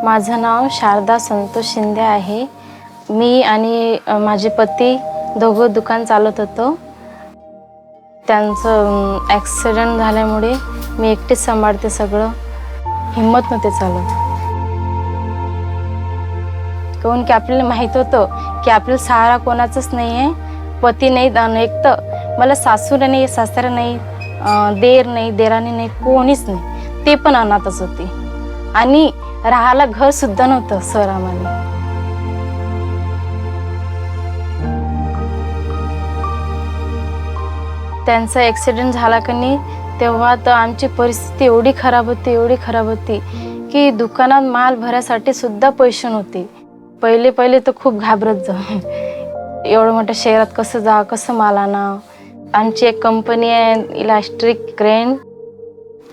माझं नाव शारदा संतोष शिंदे आहे। मी आणि माझे पती दोघं दुकान चालवत होतो। त्यांचं ॲक्सिडेंट झाल्यामुळे मी एकटीच सांभाळते सगळं। हिम्मत नव्हते चालत, काऊन की आपल्याला माहीत होतं की आपल्याला सहारा कोणाचाच नाही आहे। पती नाही, एक तर मला सासू नाही, सासरा नाही, देर नाही, देराणी नाही, कोणीच नाही। ते पण अनाथच होते आणि राहायला घर सुद्धा नव्हतं सर आम्हाला। त्यांचा ॲक्सिडेंट झाला की नाही तेव्हा तर आमची परिस्थिती एवढी खराब होती की दुकानात माल भरायसाठी सुद्धा पैसे नव्हते। पहिले तर खूप घाबरत जाऊ, एवढं मोठ्या शहरात कसं जा, कसं माल आणा। आमची एक कंपनी आहे इलेक्ट्रिक क्रेन,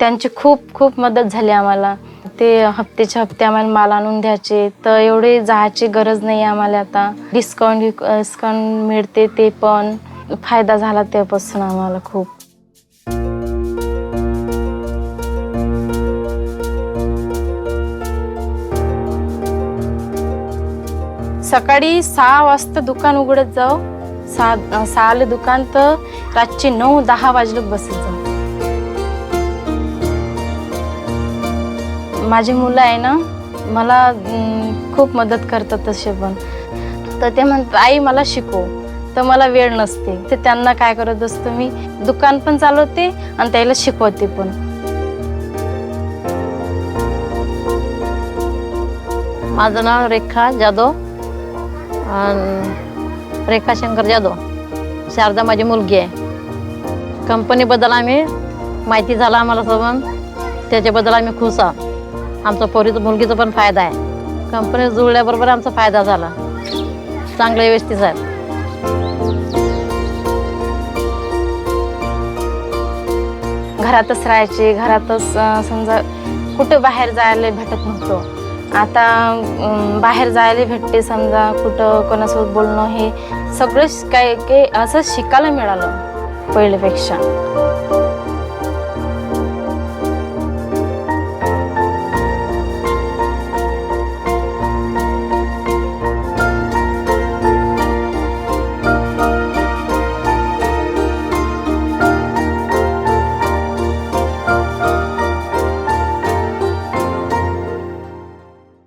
त्यांची खूप मदत झाली आम्हाला। ते हप्त्याच्या हप्ते आम्हाला माल आणून द्यायचे, तर एवढे जायची गरज नाही आम्हाला। आता डिस्काउंट मिळते, ते पण फायदा झाला त्यापासून आम्हाला खूप। सकाळी 6 वाजता दुकान उघडत जाऊ, 6ला दुकान तर रातचे 9-10 वाजलोक बसत जाऊ। माझी मुलं आहे ना, मला खूप मदत करतात तसे पण। तर ते म्हणतात आई मला शिकव, तर मला वेळ नसते। ते त्यांना काय करत असतो, मी दुकान पण चालवते आणि त्याला शिकवते पण। माझं नाव रेखा जाधव, रेखा शंकर जाधव। शारदा माझी मुलगी आहे। कंपनीबद्दल आम्ही माहिती झाला आम्हाला सबंध, त्याच्याबद्दल आम्ही खुश आहोत। आमचा मुलगीचा पण फायदा आहे। कंपनी जुळल्याबरोबर आमचा फायदा झाला, चांगलं व्यवस्थित आहे। घरातच राहायचे, घरातच समजा कुठं बाहेर जायला भेटत नव्हतं। आता बाहेर जायला भेटते, समजा कुठं कोणासोबत बोलणं, हे सगळं काय असं शिकायला मिळालं पहिल्यापेक्षा।